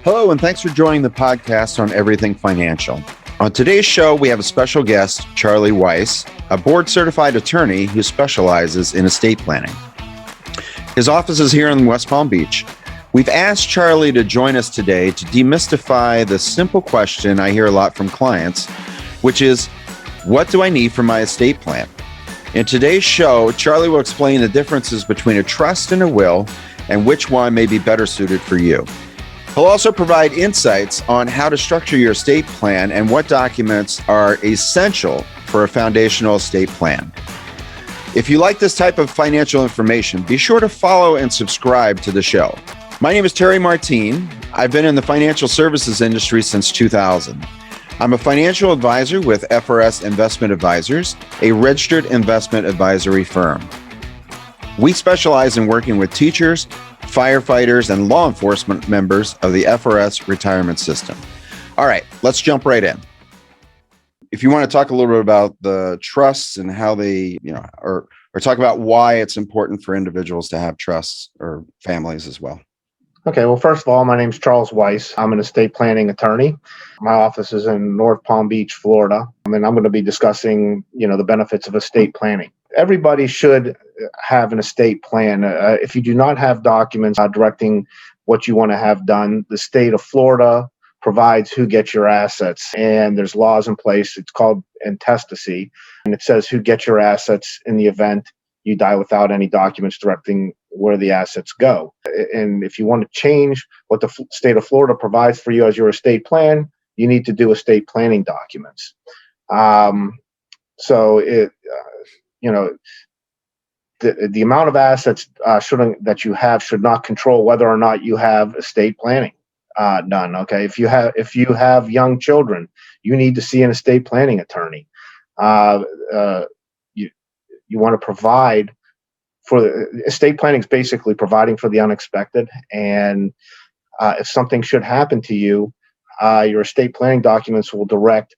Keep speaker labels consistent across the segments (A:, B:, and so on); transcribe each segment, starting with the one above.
A: Hello, and thanks for joining the podcast on everything financial. On today's show, we have a special guest, Charlie Weiss, a board-certified attorney who specializes in estate planning. His office is here in West Palm Beach. We've asked Charlie to join us today to demystify the simple question I hear a lot from clients, which is, what do I need for my estate plan? In today's show, Charlie will explain the differences between a trust and a will and which one may be better suited for you. He'll also provide insights on how to structure your estate plan and what documents are essential for a foundational estate plan. If you like this type of financial information, be sure to follow and subscribe to the show. My name is Terry Martine. I've been in the financial services industry since 2000. I'm a financial advisor with FRS Investment Advisors, a registered investment advisory firm. We specialize in working with teachers, firefighters, and law enforcement members of the FRS retirement system. All right, let's jump right in. If you want to talk a little bit about the trusts and how they, or talk about why it's important for individuals to have trusts or families as well.
B: Okay, well, first of all, my name is Charles Weiss. I'm an estate planning attorney. My office is in North Palm Beach, Florida. And I'm going to be discussing, the benefits of estate planning. Everybody should have an estate plan. If you do not have documents directing what you want to have done, the state of Florida provides who gets your assets. And there's laws in place. It's called intestacy. And it says who gets your assets in the event you die without any documents directing where the assets go. And if you want to change what the state of Florida provides for you as your estate plan, you need to do estate planning documents. The amount of assets that you have should not control whether or not you have estate planning done. Okay, if you have young children, you need to see an estate planning attorney. You want to provide for estate planning is basically providing for the unexpected. And if something should happen to you, your estate planning documents will direct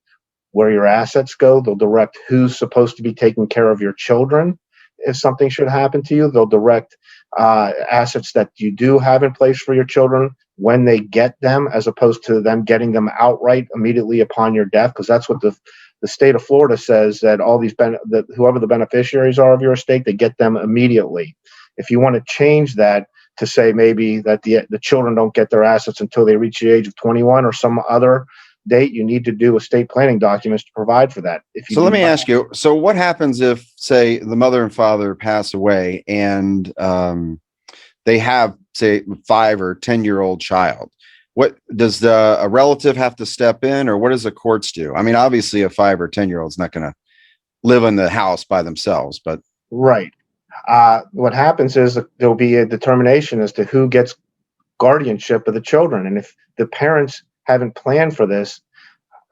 B: where your assets go. They'll direct who's supposed to be taking care of your children. If something should happen to you, they'll direct assets that you do have in place for your children when they get them, as opposed to them getting them outright immediately upon your death, because that's what the state of Florida says, that all these that whoever the beneficiaries are of your estate, they get them immediately. If you want to change that to say maybe that the children don't get their assets until they reach the age of 21 or some other date, you need to do estate planning documents to provide for that.
A: So let me ask you, so what happens if, say, the mother and father pass away and they have, say, 5 or 10-year-old child? What does a relative have to step in, or what does the courts do? I mean, obviously a 5 or 10-year-old is not going to live in the house by themselves, but.
B: Right. What happens is there'll be a determination as to who gets guardianship of the children. And if the parents haven't planned for this,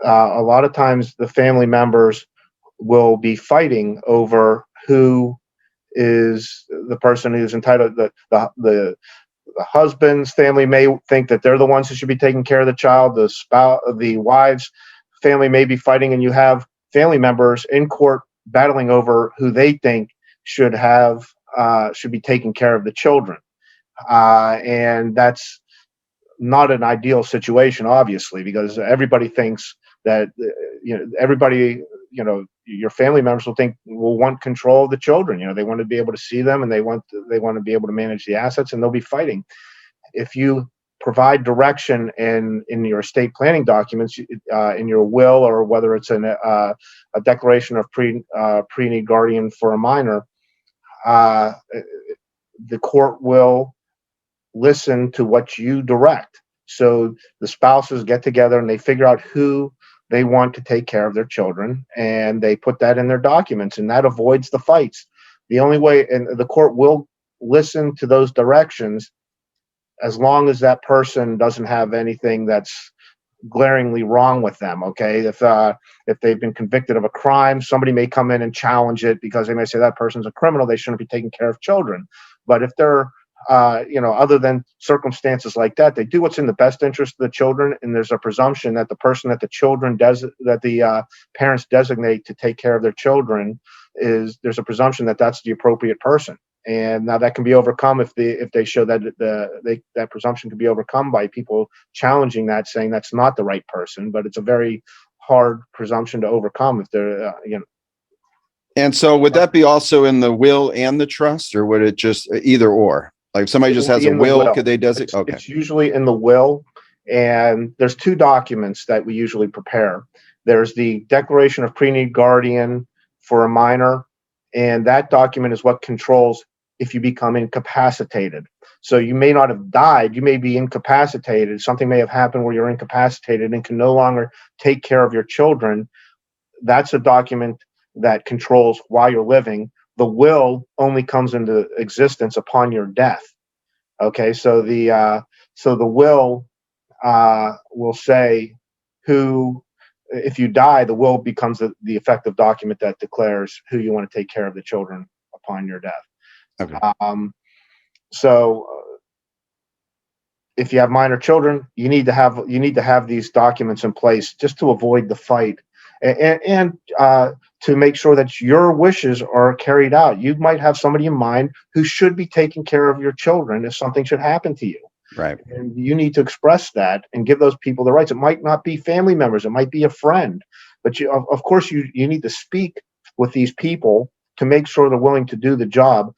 B: a lot of times the family members will be fighting over who is the person who's entitled. The husband's family may think that they're the ones who should be taking care of the child. The wife's family may be fighting, and you have family members in court battling over who they think should be taking care of the children. And that's not an ideal situation, obviously, because everybody thinks that your family members will want control of the children. They want to be able to see them, and they want to be able to manage the assets, and they'll be fighting. If you provide direction in your estate planning documents, in your will, or whether it's a declaration of pre-need guardian for a minor, the court will listen to what you direct. So the spouses get together and they figure out who they want to take care of their children, and they put that in their documents, and that avoids the fights. The only way, and the court will listen to those directions as long as that person doesn't have anything that's glaringly wrong with them. Okay, if they've been convicted of a crime, somebody may come in and challenge it because they may say that person's a criminal, they shouldn't be taking care of children. But if they're other than circumstances like that, they do what's in the best interest of the children, and there's a presumption that the person that the parents designate to take care of their children there's a presumption that that's the appropriate person. And now that can be overcome if they show that that presumption can be overcome by people challenging that, saying that's not the right person. But it's a very hard presumption to overcome if they're
A: And so would that be also in the will and the trust, or would it just either or? Like if somebody
B: it
A: just
B: will
A: has
B: be
A: a
B: in the
A: will,
B: will.
A: could they designate? Okay.
B: It's usually in the will, and there's two documents that we usually prepare. There's the declaration of pre-need guardian for a minor, and that document is what controls if you become incapacitated. So you may not have died, you may be incapacitated. Something may have happened where you're incapacitated and can no longer take care of your children. That's a document that controls while you're living. The will only comes into existence upon your death. Okay, so the will say who, if you die, the will becomes the effective document that declares who you want to take care of the children upon your death.
A: Okay.
B: So if you have minor children, you need to have these documents in place just to avoid the fight, and to make sure that your wishes are carried out. You might have somebody in mind who should be taking care of your children if something should happen to you.
A: Right.
B: And you need to express that and give those people the rights. It might not be family members, it might be a friend, but of course you need to speak with these people to make sure they're willing to do the job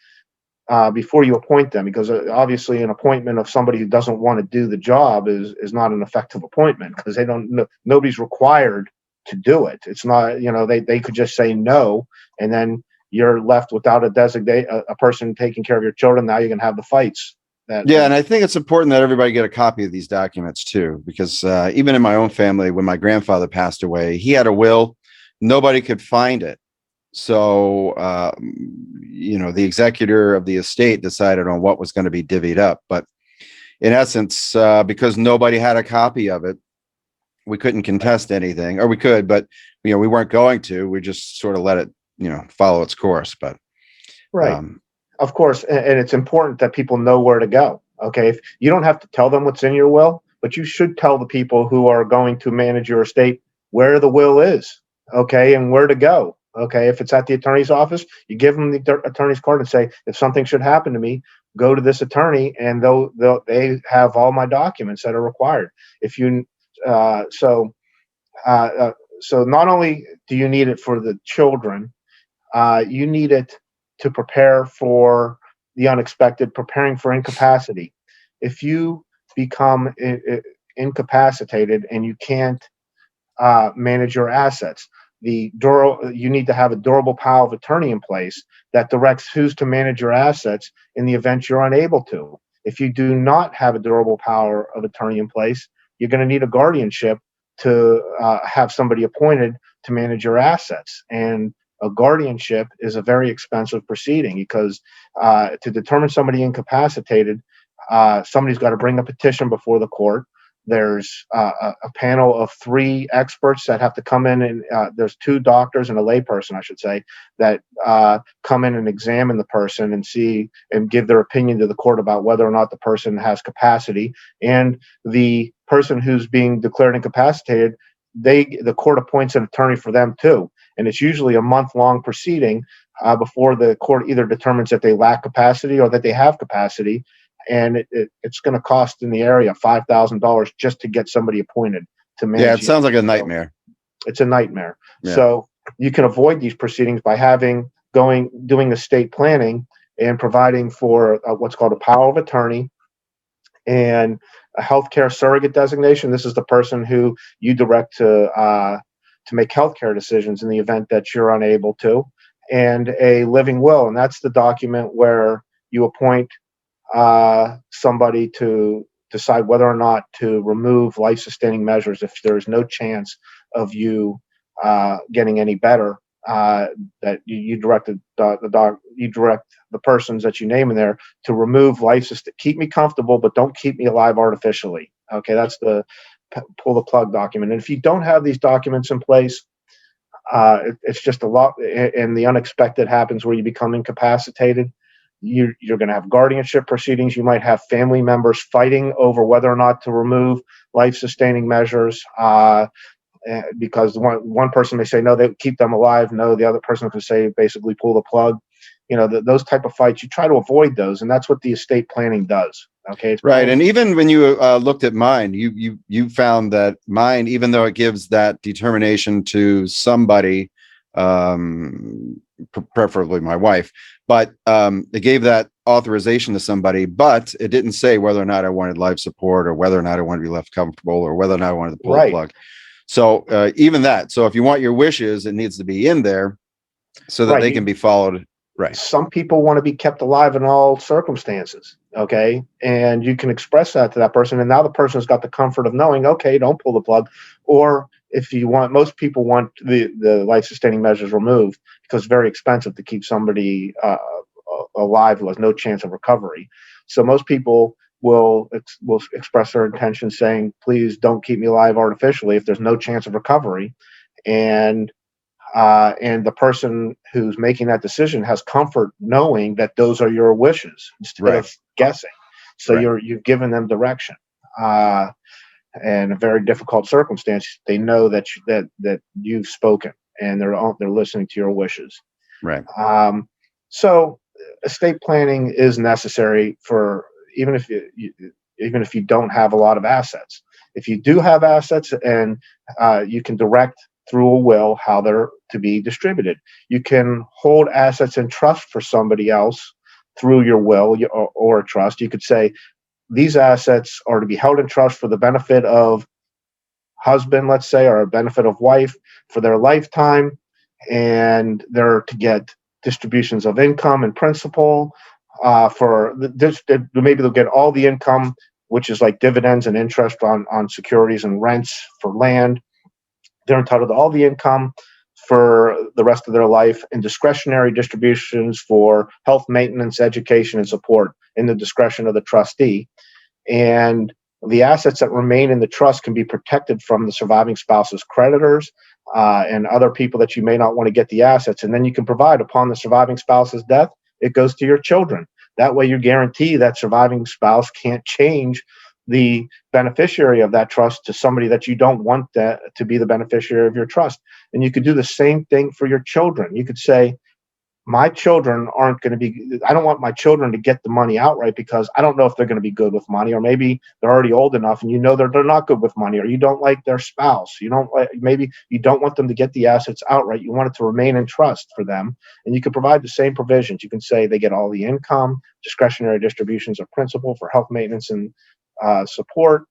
B: before you appoint them, because obviously an appointment of somebody who doesn't want to do the job is not an effective appointment, because they don't know, nobody's required to do it. It's not, they could just say no, and then you're left without a person taking care of your children. Now you're going to have the fights.
A: And I think it's important that everybody get a copy of these documents too, because even in my own family, when my grandfather passed away, he had a will, nobody could find it. So, the executor of the estate decided on what was going to be divvied up. But in essence, because nobody had a copy of it, we couldn't contest anything, or we could, but, we weren't going to. We just sort of let it, follow its course. But
B: right. Of course. And it's important that people know where to go. Okay. If you don't have to tell them what's in your will, but you should tell the people who are going to manage your estate where the will is. Okay. And where to go. Okay. If it's at the attorney's office, you give them the attorney's card and say, if something should happen to me, go to this attorney, and they have all my documents that are required. If you, so not only do you need it for the children, you need it to prepare for the unexpected, preparing for incapacity. If you become incapacitated and you can't manage your assets, you need to have a durable power of attorney in place that directs who's to manage your assets in the event you're unable to. If you do not have a durable power of attorney in place, you're going to need a guardianship to have somebody appointed to manage your assets. And a guardianship is a very expensive proceeding, because to determine somebody incapacitated, somebody's got to bring a petition before the court. There's a panel of 3 experts that have to come in, and there's 2 doctors and a layperson, I should say, that come in and examine the person and see and give their opinion to the court about whether or not the person has capacity. And the person who's being declared incapacitated, the court appoints an attorney for them too. And it's usually a month-long proceeding before the court either determines that they lack capacity or that they have capacity. And it's going to cost in the area of $5,000 just to get somebody appointed to manage.
A: Yeah, it sounds like a nightmare.
B: It's a nightmare.
A: Yeah.
B: So you can avoid these proceedings by doing estate planning and providing for what's called a power of attorney and a healthcare surrogate designation. This is the person who you direct to make healthcare decisions in the event that you're unable to, and a living will. And that's the document where you appoint somebody to decide whether or not to remove life-sustaining measures if there is no chance of you getting any better. That you direct the persons that you name in there to remove keep me comfortable, but don't keep me alive artificially. Okay, that's the pull the plug document. And if you don't have these documents in place, it's just a lot, and the unexpected happens where you become incapacitated. You're going to have guardianship proceedings. You might have family members fighting over whether or not to remove life-sustaining measures, because one person may say no, they keep them alive. No, the other person could say basically pull the plug. those type of fights, you try to avoid those, and that's what the estate planning does. Okay, it's
A: Right. And even when you looked at mine, you found that mine, even though it gives that determination to somebody, preferably my wife, but it gave that authorization to somebody, but it didn't say whether or not I wanted life support, or whether or not I wanted to be left comfortable, or whether or not I wanted to pull the
B: right.
A: plug. So even that. So if you want your wishes, it needs to be in there so that
B: Right.
A: they can be followed. Right.
B: Some people want to be kept alive in all circumstances. Okay. And you can express that to that person. And now the person's got the comfort of knowing, okay, don't pull the plug. Or if you want, most people want the life sustaining measures removed because it's very expensive to keep somebody alive who has no chance of recovery. So most people will express their intention saying, please don't keep me alive artificially if there's no chance of recovery. And the person who's making that decision has comfort knowing that those are your wishes instead
A: Right.
B: of guessing. So
A: Right.
B: you've given them direction. And a very difficult circumstance, they know that you've spoken, and they're listening to your wishes.
A: Right.
B: So estate planning is necessary for even if you don't have a lot of assets. If you do have assets, and you can direct through a will how they're to be distributed. You can hold assets in trust for somebody else through your will or a trust. You could say these assets are to be held in trust for the benefit of husband, let's say, or a benefit of wife for their lifetime, and they're to get distributions of income and principal for this. Maybe they'll get all the income, which is like dividends and interest on securities and rents for land. They're entitled to all the income for the rest of their life, and discretionary distributions for health maintenance, education, and support in the discretion of the trustee. And the assets that remain in the trust can be protected from the surviving spouse's creditors and other people that you may not want to get the assets. And then you can provide upon the surviving spouse's death, it goes to your children. That way you guarantee that surviving spouse can't change the beneficiary of that trust to somebody that you don't want that to be the beneficiary of your trust. And you could do the same thing for your children. You could say, my children aren't going to be, I don't want my children to get the money outright because I don't know if they're going to be good with money, or maybe they're already old enough and they're not good with money, or you don't like their spouse. Maybe you don't want them to get the assets outright. You want it to remain in trust for them. And you can provide the same provisions. You can say they get all the income, discretionary distributions of principal for health maintenance and support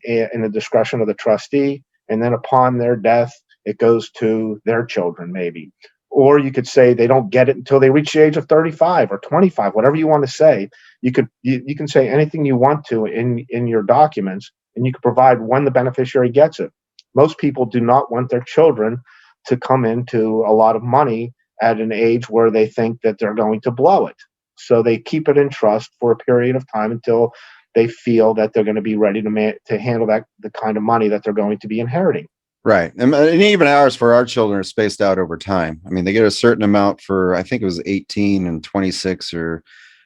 B: in the discretion of the trustee. And then upon their death, it goes to their children, maybe. Or you could say they don't get it until they reach the age of 35 or 25, whatever you want to say. You can say anything you want to in your documents, and you can provide when the beneficiary gets it. Most people do not want their children to come into a lot of money at an age where they think that they're going to blow it. So they keep it in trust for a period of time until they feel that they're going to be ready to handle the kind of money that they're going to be inheriting.
A: Right. And even ours for our children are spaced out over time. I mean, they get a certain amount for, I think it was 18 and 26, or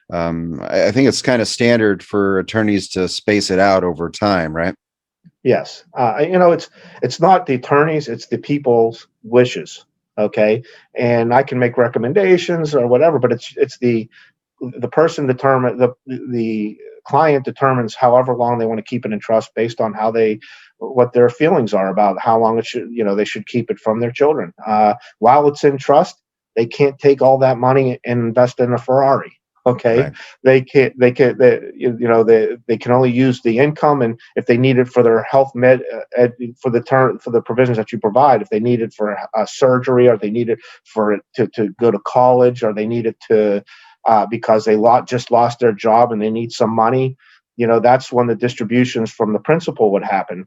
A: I think it's kind of standard for attorneys to space it out over time, right?
B: Yes. It's not the attorneys, it's the people's wishes. Okay. And I can make recommendations or whatever, but it's the person the client determines however long they want to keep it in trust based on what their feelings are about how long they should keep it from their children. While it's in trust, they can't take all that money and invest in a Ferrari. Okay.
A: Right.
B: They can only use the income, and if they need it for their health for the provisions that you provide, if they need it for a surgery, or they need it for it to go to college, or they need it to because they just lost their job and they need some money, that's when the distributions from the principal would happen.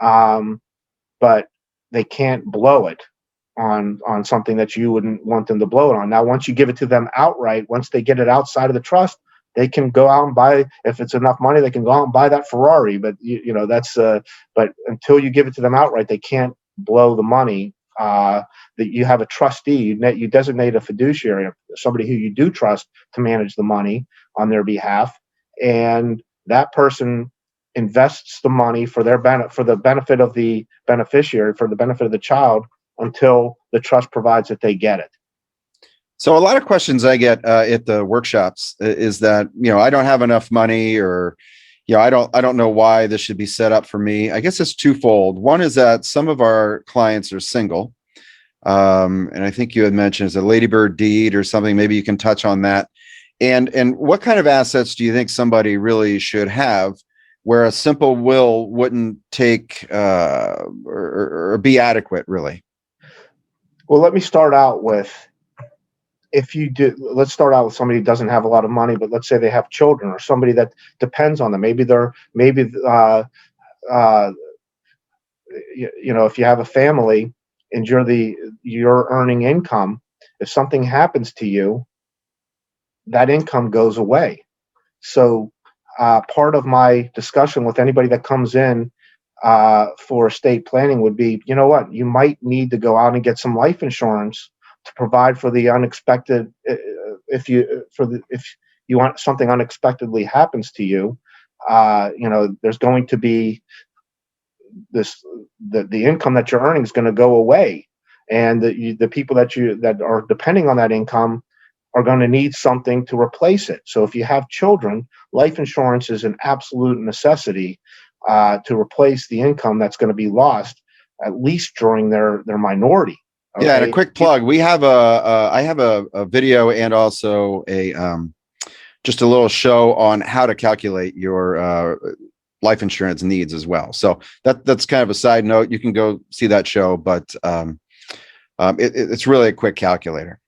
B: But they can't blow it on something that you wouldn't want them to blow it on. Now, once you give it to them outright, once they get it outside of the trust, they can go out and buy, if it's enough money, they can go out and buy that Ferrari. But but until you give it to them outright, they can't blow the money. That you have a trustee, you designate a fiduciary, somebody who you do trust to manage the money on their behalf, and that person invests the money for the benefit of the beneficiary, for the benefit of the child, until the trust provides that they get it.
A: So a lot of questions I get at the workshops is that, I don't have enough money, or, I don't know why this should be set up for me. I guess it's twofold. One is that some of our clients are single. And I think you had mentioned it's a ladybird deed or something. Maybe you can touch on that. And what kind of assets do you think somebody really should have, where a simple will wouldn't take or be adequate, really?
B: Well, let me start out with, let's start out with somebody who doesn't have a lot of money, but let's say they have children or somebody that depends on them. Uh, if you have a family and you're earning income, if something happens to you, that income goes away. So part of my discussion with anybody that comes in for estate planning would be, you know what, you might need to go out and get some life insurance to provide for the unexpected. If you want something unexpectedly happens to you, there's going to be the income that you're earning is going to go away, and the people that are depending on that income are going to need something to replace it. So if you have children, life insurance is an absolute necessity to replace the income that's going to be lost, at least during their minority. Okay?
A: Yeah, and a quick plug: I have a video and also a just a little show on how to calculate your life insurance needs as well. So that's kind of a side note. You can go see that show, but it's really a quick calculator.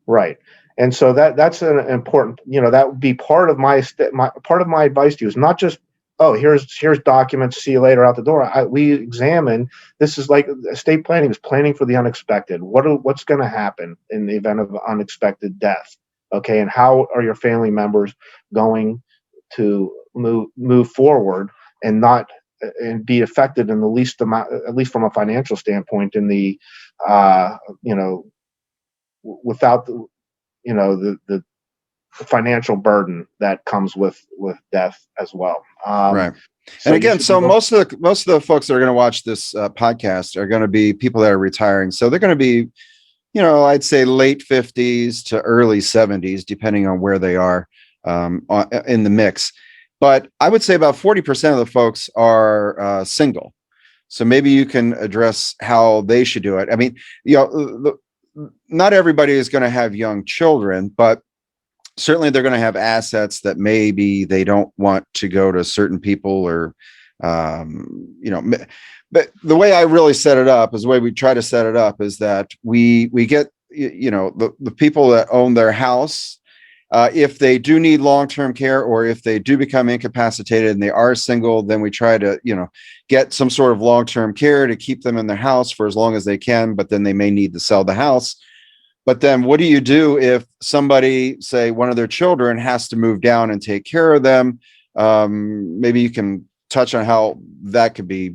B: Right. And so that's an important, that would be part of my advice to you, is not just, oh, here's documents, see you later, out the door. We examine, this is like estate planning is planning for the unexpected. What's going to happen in the event of unexpected death? Okay. And how are your family members going to move forward and not and be affected in the least amount, at least from a financial standpoint, in the without the financial burden that comes with death as well.
A: Right. And again, so most of the folks that are going to watch this podcast are going to be people that are retiring. So they're going to be, I'd say late 50s to early 70s, depending on where they are in the mix. But I would say about 40% of the folks are single. So maybe you can address how they should do it. I mean, not everybody is going to have young children, but certainly they're going to have assets that maybe they don't want to go to certain people, or, but the way I really set it up is the way we try to set it up is that we get, the people that own their house, if they do need long-term care, or if they do become incapacitated and they are single, then we try to, get some sort of long-term care to keep them in their house for as long as they can, but then they may need to sell the house. But then what do you do if somebody, say one of their children, has to move down and take care of them? Maybe you can touch on how that could be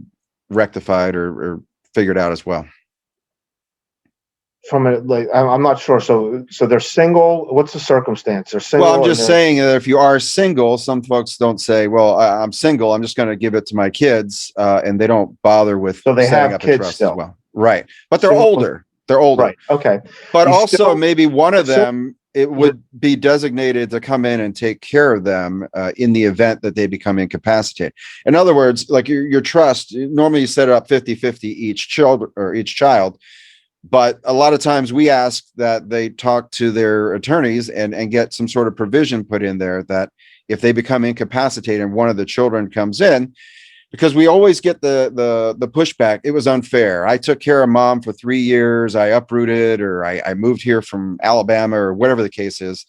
A: rectified or figured out as well.
B: From it, like, I'm not sure. So they're single. What's the circumstance? They're single.
A: Well, I'm just saying that if you are single, some folks don't say, well, I'm single, I'm just going to give it to my kids. And they don't bother with
B: so they
A: setting
B: have
A: up
B: kids
A: a trust
B: still.
A: as well. Right. But they're older. They're older.
B: Right. Okay.
A: But also maybe one of them, it would be designated to come in and take care of them in the event that they become incapacitated. In other words, like your trust, normally you set it up 50-50 each child. But a lot of times we ask that they talk to their attorneys and get some sort of provision put in there that if they become incapacitated and one of the children comes in, because we always get the pushback, it was unfair. I took care of mom for 3 years. I uprooted, or I moved here from Alabama, or whatever the case is.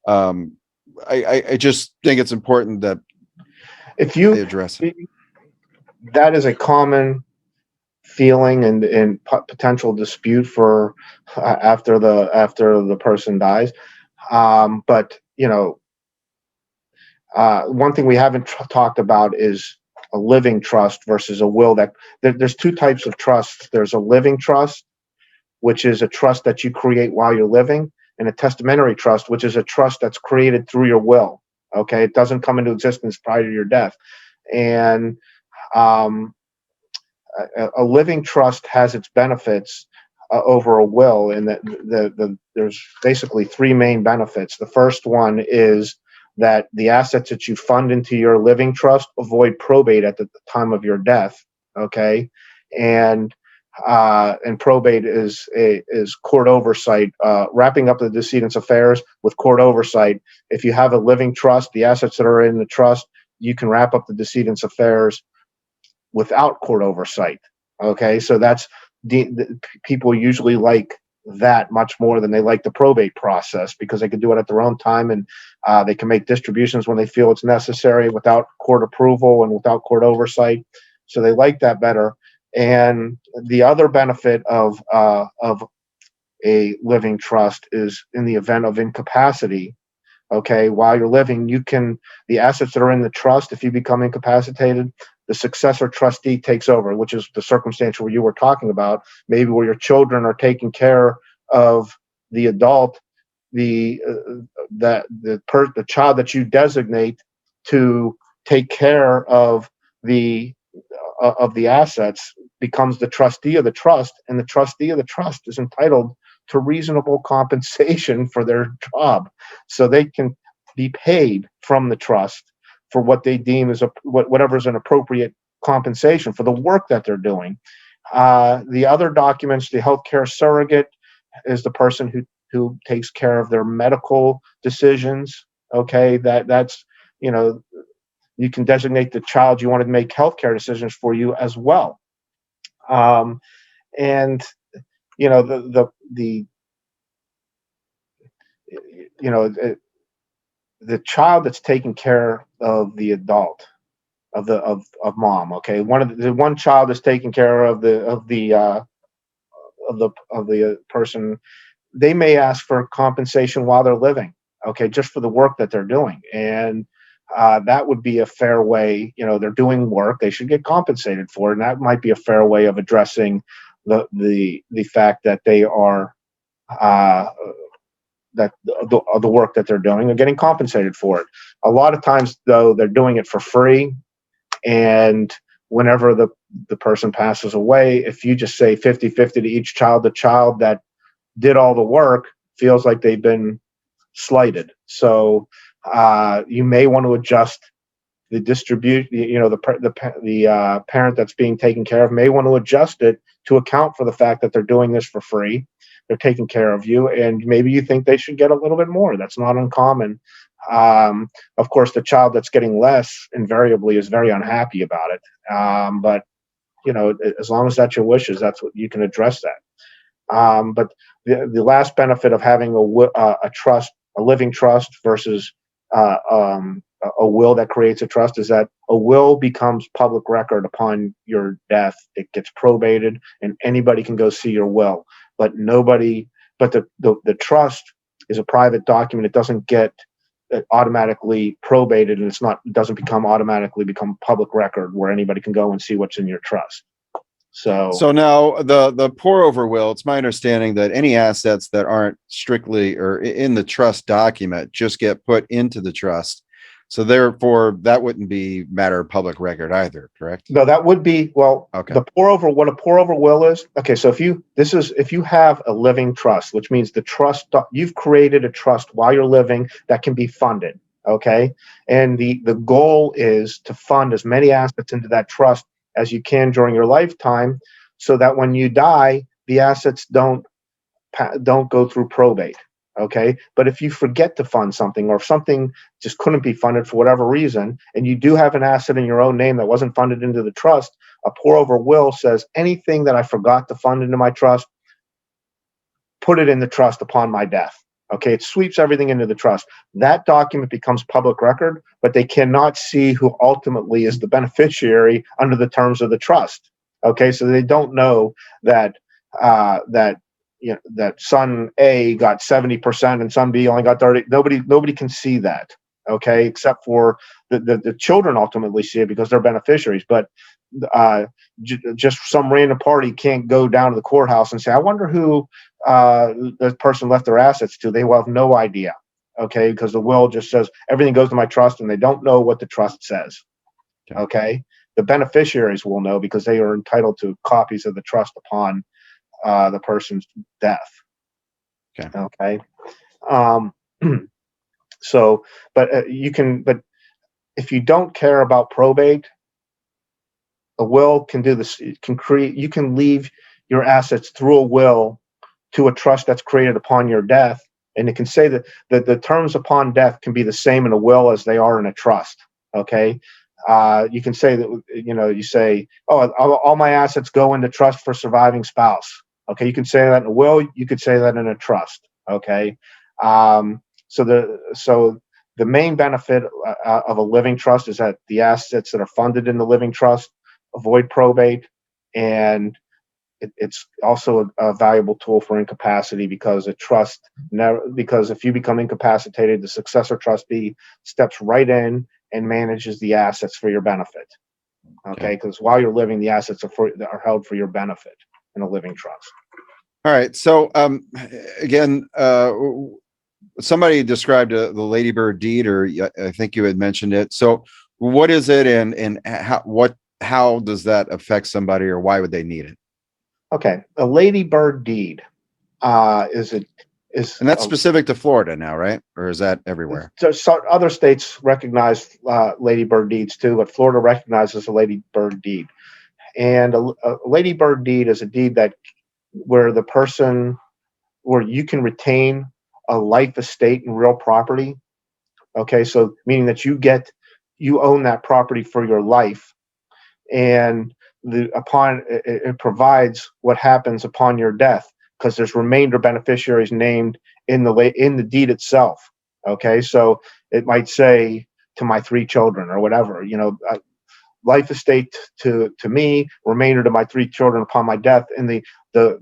A: I just think it's important that
B: if you
A: address it.
B: That is a common feeling and potential dispute for after the person dies. But one thing we haven't talked about is a living trust versus a will. There's two types of trusts. There's a living trust, which is a trust that you create while you're living, and a testamentary trust, which is a trust that's created through your will. Okay, it doesn't come into existence prior to your death. And a living trust has its benefits over a will, and that there's basically three main benefits. The first one is that the assets that you fund into your living trust avoid probate at the time of your death. Okay, and probate is court oversight, wrapping up the decedent's affairs with court oversight. If you have a living trust, the assets that are in the trust, you can wrap up the decedent's affairs without court oversight. Okay, so that's people usually like that much more than they like the probate process, because they can do it at their own time, and they can make distributions when they feel it's necessary without court approval and without court oversight. So they like that better. And the other benefit of a living trust is in the event of incapacity. Okay, while you're living, the assets that are in the trust, if you become incapacitated, the successor trustee takes over, which is the circumstance where you were talking about, maybe where your children are taking care of the adult, the child that you designate to take care of the assets becomes the trustee of the trust, and the trustee of the trust is entitled to reasonable compensation for their job, so they can be paid from the trust for what they deem as whatever is an appropriate compensation for the work that they're doing. The other documents, the healthcare surrogate is the person who takes care of their medical decisions. Okay, that's you can designate the child you want to make healthcare decisions for you as well. And the child that's taking care of the adult of mom. Okay, one child is taking care of the person. They may ask for compensation while they're living. Okay, just for the work that they're doing, and that would be a fair way. They're doing work; they should get compensated for it, and that might be a fair way of addressing the fact that they are that the work that they're doing are getting compensated for it. A lot of times, though, they're doing it for free, and whenever the person passes away, if you just say 50-50 to each child, the child that did all the work feels like they've been slighted. So you may want to adjust the the parent that's being taken care of may want to adjust it to account for the fact that they're doing this for free. They're taking care of you, and maybe you think they should get a little bit more. That's not uncommon. Of course, the child that's getting less invariably is very unhappy about it. But as long as that's your wishes, that's what you can address that. But the last benefit of having a trust, a living trust versus a will that creates a trust, is that a will becomes public record upon your death. It gets probated, and anybody can go see your will. But the trust is a private document. It doesn't get automatically probated, and it doesn't automatically become public record where anybody can go and see what's in your trust.
A: So now the pour over will, it's my understanding that any assets that aren't strictly or in the trust document just get put into the trust. So therefore, that wouldn't be matter of public record either, correct?
B: No, that would be, well, okay. What a pour over will is, okay, so if you have a living trust, which means the trust, you've created a trust while you're living that can be funded, okay? And the goal is to fund as many assets into that trust as you can during your lifetime, so that when you die, the assets don't go through probate. Okay, but if you forget to fund something, or if something just couldn't be funded for whatever reason, and you do have an asset in your own name that wasn't funded into the trust, a pour over will says anything that I forgot to fund into my trust, put it in the trust upon my death. Okay, it sweeps everything into the trust. That document becomes public record, but they cannot see who ultimately is the beneficiary under the terms of the trust. Okay, so they don't know that that son A got 70% and son B only got 30. Nobody can see that, okay, except for the children ultimately see it because they're beneficiaries. But just some random party can't go down to the courthouse and say, I wonder who the person left their assets to. They will have no idea, okay, because the will just says everything goes to my trust, and they don't know what the trust says, okay. The beneficiaries will know because they are entitled to copies of the trust upon the person's death.
A: Okay.
B: Okay. Um, so, but but if you don't care about probate, a will can do this. It can create. You can leave your assets through a will to a trust that's created upon your death, and it can say that the terms upon death can be the same in a will as they are in a trust. Okay. You can say that, you say, oh, all my assets go into trust for surviving spouse. Okay. You can say that in a will. You could say that in a trust. Okay. So the main benefit of a living trust is that the assets that are funded in the living trust avoid probate, and it's also a valuable tool for incapacity, because because if you become incapacitated, the successor trustee steps right in and manages the assets for your benefit. Okay, because while you're living, the assets are held for your benefit in a living trust.
A: All right. So again, somebody described the Ladybird deed, or I think you had mentioned it. So what is it, and how does that affect somebody, or why would they need it?
B: Okay, a Ladybird deed is
A: And that's specific to Florida now, right? Or is that everywhere?
B: So other states recognize Ladybird deeds too, but Florida recognizes a Ladybird deed. And a Ladybird deed is a deed where you can retain a life estate in real property. Okay, so meaning that you own that property for your life, and it provides what happens upon your death, because there's remainder beneficiaries named in the deed itself. Okay, so it might say, to my 3 children, or whatever, life estate to me, remainder to my 3 children upon my death. And the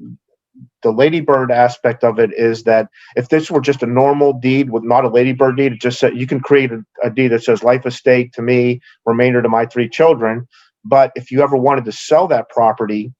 B: Ladybird aspect of it is that if this were just a normal deed with not a Ladybird deed, it just said you can create a deed that says life estate to me, remainder to my 3 children. But if you ever wanted to sell that property,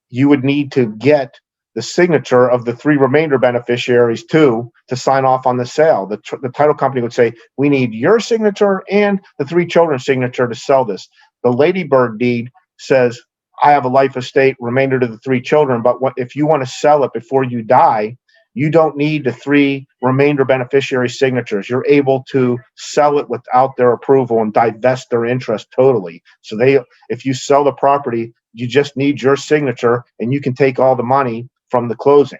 B: you would need to get the signature of the 3 remainder beneficiaries too to sign off on the sale. The title company would say, we need your signature and the 3 children's signature to sell this. The Ladybird deed says, I have a life estate, remainder to the 3 children, but if you want to sell it before you die, you don't need the 3 remainder beneficiary signatures. You're able to sell it without their approval and divest their interest totally. So if you sell the property, you just need your signature, and you can take all the money from the closing,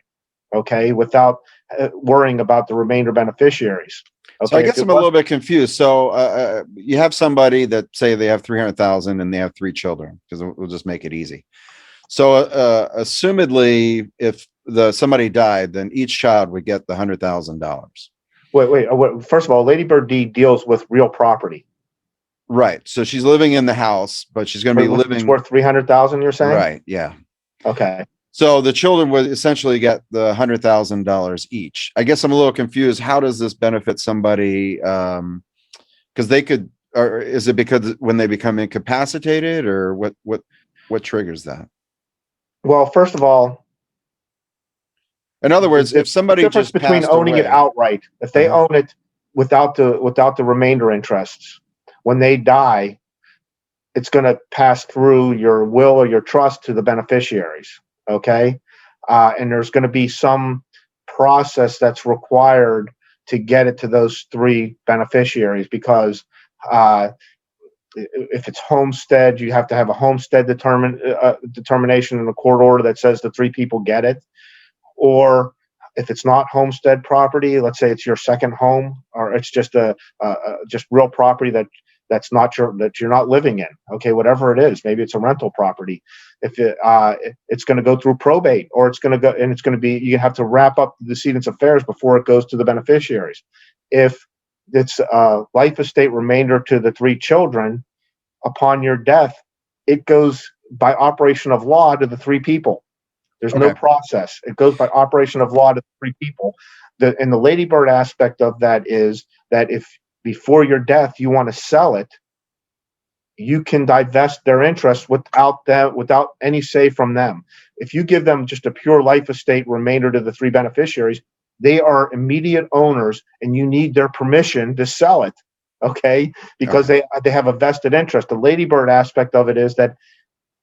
B: okay, without worrying about the remainder beneficiaries. Okay,
A: so I guess I'm a little bit confused. So you have somebody that say they have 300,000 and they have 3 children, because we'll just make it easy. So assumedly, if somebody died, then each child would get the $100,000.
B: Wait. First of all, Ladybird deed deals with real property.
A: Right. So she's living in the house, but she's going to be living.
B: It's worth 300,000. You're saying?
A: Right. Yeah.
B: Okay.
A: So the children would essentially get the $100,000 each. I guess I'm a little confused. How does this benefit somebody? Because they could, or is it because when they become incapacitated, or what triggers that?
B: Well, first of all,
A: in other words, if somebody
B: the difference
A: just
B: between owning it outright, if they own it without the remainder interests, when they die, it's going to pass through your will or your trust to the beneficiaries. Okay. And there's going to be some process that's required to get it to those 3 beneficiaries, because if it's homestead, you have to have a homestead determination in a court order that says the 3 people get it. Or if it's not homestead property, let's say it's your second home, or it's just just real property that you're not living in. Okay, whatever it is, maybe it's a rental property. If it's going to go through probate, or it's going to be, you have to wrap up the decedent's affairs before it goes to the beneficiaries. If it's life estate remainder to the 3 children upon your death, it goes by operation of law to the 3 people. There's no process. It goes by operation of law to 3 people. And the Ladybird aspect of that is that if before your death you want to sell it, you can divest their interest without any say from them. If you give them just a pure life estate remainder to the 3 beneficiaries, they are immediate owners, and you need their permission to sell it. Okay, because they have a vested interest. The Ladybird aspect of it is that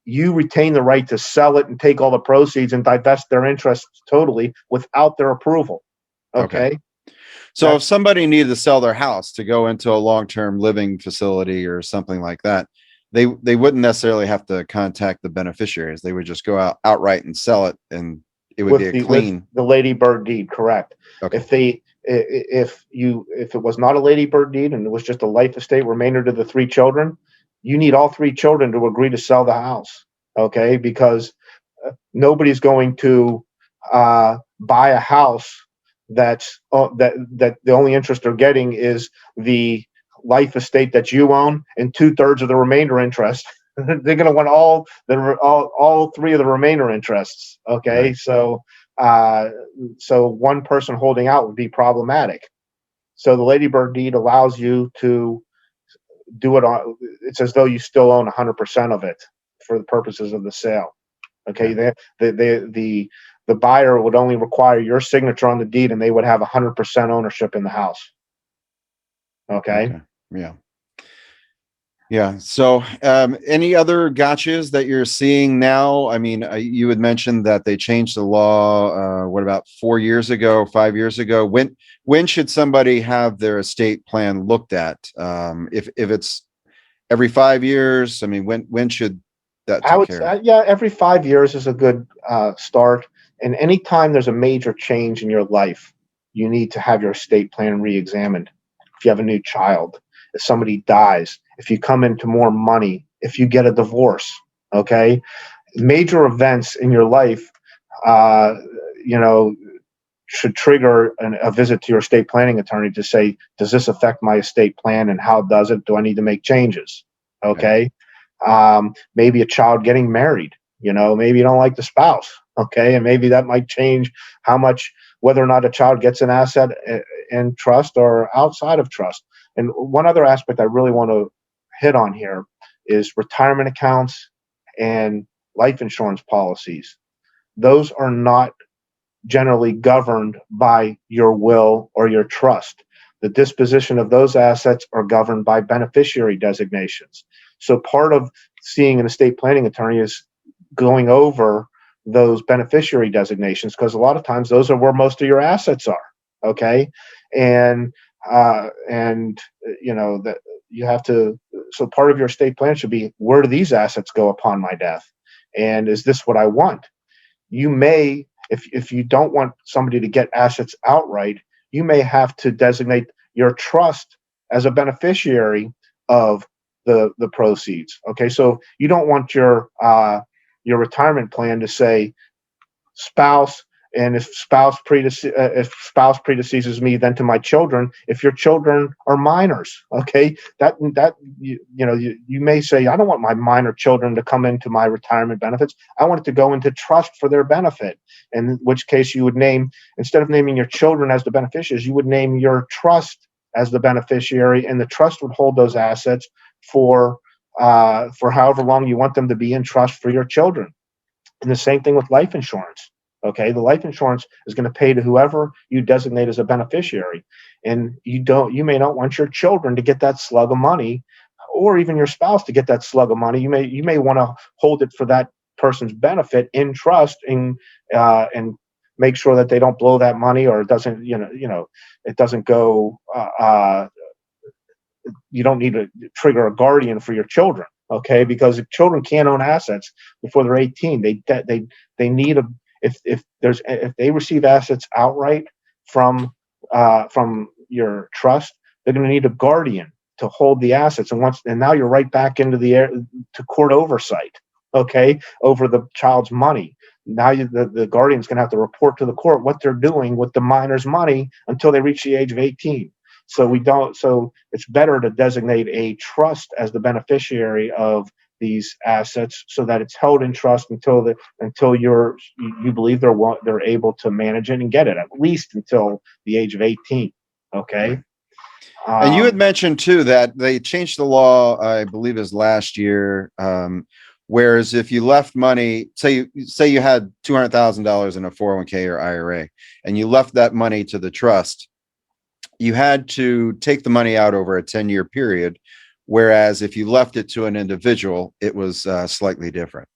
B: you retain the right to sell it and take all the proceeds and divest their interests totally without their approval.
A: Okay.
B: Okay.
A: So if somebody needed to sell their house to go into a long-term living facility or something like that, they wouldn't necessarily have to contact the beneficiaries. They would just go out outright and sell it, and it would be a
B: with
A: clean.
B: the ladybird deed, correct?
A: Okay.
B: If it was not a ladybird deed and it was just a life estate remainder to the three children, you need all three children to agree to sell the house. Okay, because nobody's going to buy a house that the only interest they're getting is the life estate that you own and 2/3 of the remainder interest. They're going to want all three of the remainder interests. Okay,
A: Right.
B: so one person holding out would be problematic. So the ladybird deed allows you to do it on. It's as though you still own 100% of it for the purposes of the sale. Okay,
A: Okay.
B: the buyer would only require your signature on the deed, and they would have 100% ownership in the house. Okay.
A: Okay. Yeah. Yeah. So, any other gotchas that you're seeing now? I mean, you had mentioned that they changed the law. What about 4 years ago, 5 years ago? When should somebody have their estate plan looked at? If it's every 5 years, I mean, when should that
B: I
A: take
B: would
A: care of?
B: say, yeah, every 5 years is a good start. And anytime there's a major change in your life, you need to have your estate plan re-examined. If you have a new child, if somebody dies, if you come into more money, if you get a divorce, okay, major events in your life, uh, you know, should trigger a visit to your estate planning attorney to say, does this affect my estate plan and how does it? Do I need to make changes?
A: Okay.
B: Okay. Maybe a child getting married, maybe you don't like the spouse. Okay. And maybe that might change how much, whether or not a child gets an asset in trust or outside of trust. And one other aspect I really want to hit on here is retirement accounts and life insurance policies. Those are not generally governed by your will or your trust. The disposition of those assets are governed by beneficiary designations. So part of seeing an estate planning attorney is going over those beneficiary designations, because a lot of times those are where most of your assets are. Okay. And that you have to, so part of your estate plan should be, where do these assets go upon my death? And is this what I want? You may, if you don't want somebody to get assets outright, you may have to designate your trust as a beneficiary of the proceeds. Okay, so you don't want your retirement plan to say spouse, and if spouse predeceases me, then to my children. If your children are minors, okay, that you may say, I don't want my minor children to come into my retirement benefits. I want it to go into trust for their benefit. In which case, you would name, instead of naming your children as the beneficiaries, you would name your trust as the beneficiary, and the trust would hold those assets for however long you want them to be in trust for your children. And the same thing with life insurance. Okay, the life insurance is going to pay to whoever you designate as a beneficiary, and you may not want your children to get that slug of money, or even your spouse to get that slug of money. You may want to hold it for that person's benefit in trust, and make sure that they don't blow that money, or it doesn't it doesn't go. You don't need to trigger a guardian for your children. Okay, because if children can't own assets before they're 18, they need a, if they receive assets outright from your trust, they're going to need a guardian to hold the assets. And now you're right back into the air to court oversight. Okay, over the child's money. Now the guardian's going to have to report to the court what they're doing with the minor's money until they reach the age of 18. So it's better to designate a trust as the beneficiary of these assets, so that it's held in trust until you believe they're able to manage it and get it, at least until the age of 18. Okay.
A: Right. And you had mentioned too that they changed the law, I believe, is last year. Whereas if you left money, say you had $200,000 in a 401k or IRA, and you left that money to the trust, you had to take the money out over a 10-year period. Whereas if you left it to an individual, it was slightly different.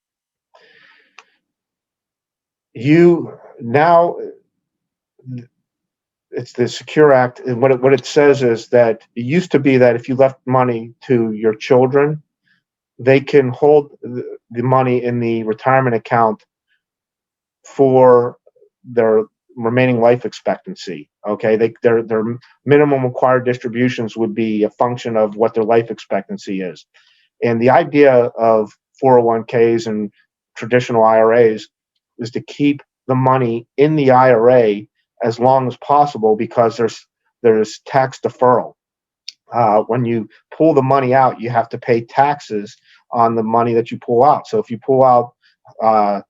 B: you now it's the Secure Act, and what it says is that it used to be that if you left money to your children, they can hold the money in the retirement account for their remaining life expectancy. Okay, their minimum required distributions would be a function of what their life expectancy is. And the idea of 401ks and traditional IRAs is to keep the money in the IRA as long as possible because there's tax deferral. When you pull the money out, you have to pay taxes on the money that you pull out. So if you pull out, uh,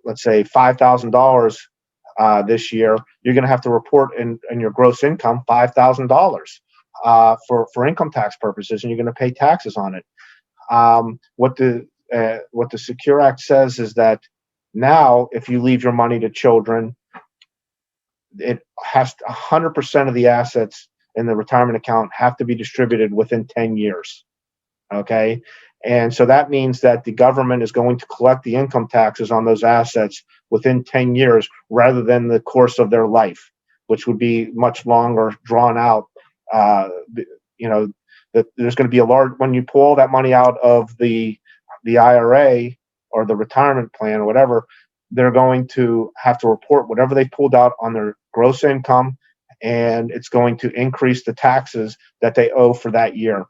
B: let's say $5,000 this year, you're going to have to report in your gross income $5,000 for income tax purposes, and you're going to pay taxes on it. What the Secure Act says is that now, if you leave your money to children, it has 100% of the assets in the retirement account have to be distributed within 10 years. Okay. And so that means that the government is going to collect the income taxes on those assets within 10 years rather than the course of their life, which would be much longer, drawn out. You know, that there's going to be a large, when you pull all that money out of the IRA or the retirement plan or whatever, they're going to have to report whatever they pulled out on their gross income, and it's going to increase the taxes that they owe for that year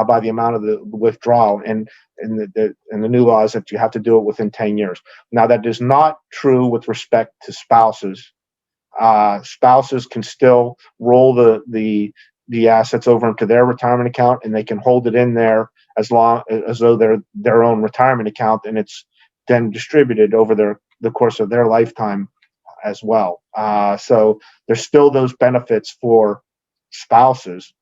B: by the amount of the withdrawal. And the new law is that you have to do it within 10 years. Now, that is not true with respect to spouses. Spouses can still roll the assets over into their retirement account, and they can hold it in there as long as though they're their own retirement account, and it's then distributed over the course of their lifetime as well. So there's still those benefits for spouses,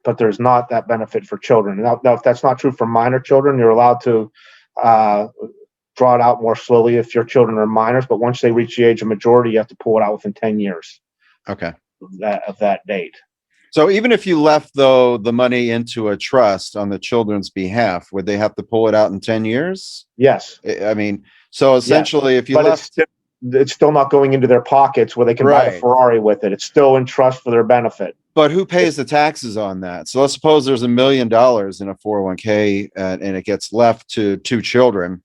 B: but there's not that benefit for children. Now, if that's not true for minor children, you're allowed to draw it out more slowly if your children are minors, but once they reach the age of majority, you have to pull it out within 10 years.
A: Okay.
B: Of that date.
A: So even if you left, though, the money into a trust on the children's behalf, would they have to pull it out in 10 years?
B: Yes.
A: I mean, so essentially, if you
B: but
A: left,
B: it's still not going into their pockets where they can buy the Ferrari with it. It's still in trust for their benefit.
A: But who pays the taxes on that? So let's suppose there's $1 million in a 401k and it gets left to two children.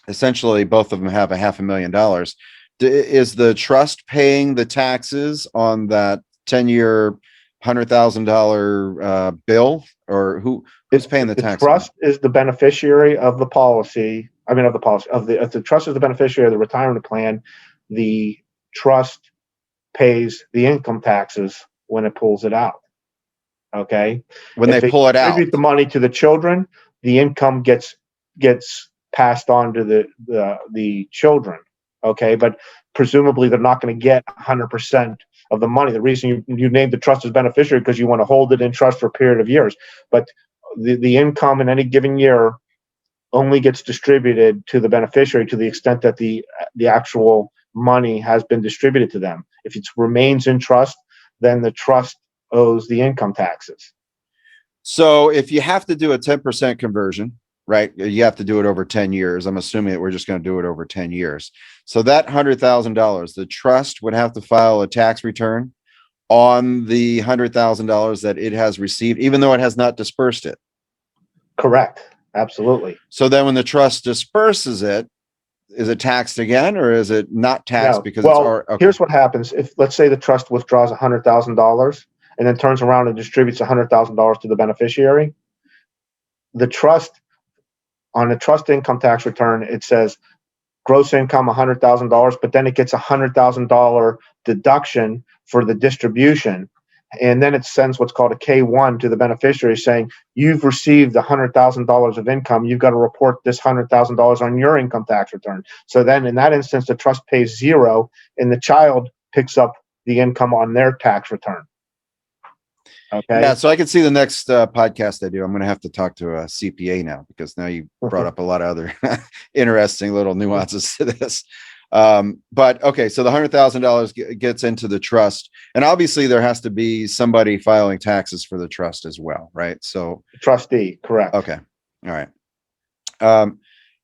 A: Essentially, both of them have $500,000. Is the trust paying the taxes on that 10-year $100,000 bill, or who's paying the tax?
B: The trust is the beneficiary of the policy. I mean, of the policy of the trust is the beneficiary of the retirement plan. The trust pays the income taxes when it pulls it out. Okay,
A: when they pull it out,
B: distribute the money to the children, the income gets passed on to the children. Okay, but presumably they're not going to get 100% of the money. The reason you named the trust as beneficiary because you want to hold it in trust for a period of years. But the income in any given year only gets distributed to the beneficiary to the extent that the actual money has been distributed to them. If it remains in trust, then the trust owes the income taxes.
A: So if you have to do a 10% conversion, right, you have to do it over 10 years. I'm assuming that we're just going to do it over 10 years. So that $100,000, the trust would have to file a tax return on the $100,000 that it has received, even though it has not dispersed it.
B: Correct. Absolutely.
A: So then when the trust disperses it, is it taxed again, or is it not taxed?
B: No.
A: Because
B: here's what happens. If, let's say, the trust withdraws $100,000 and then turns around and distributes $100,000 to the beneficiary, the trust, on the trust income tax return, it says gross income $100,000, but then it gets $100,000 deduction for the distribution. And then it sends what's called a K-1 to the beneficiary saying, you've received $100,000 of income. You've got to report this $100,000 on your income tax return. So then in that instance, the trust pays zero and the child picks up the income on their tax return. Okay.
A: Yeah. So I can see the next podcast I do, I'm going to have to talk to a CPA now, because now you brought up a lot of other interesting little nuances to this. But okay, so the $100,000 gets into the trust, and obviously there has to be somebody filing taxes for the trust as well, right? So
B: trustee, correct.
A: Okay, all right.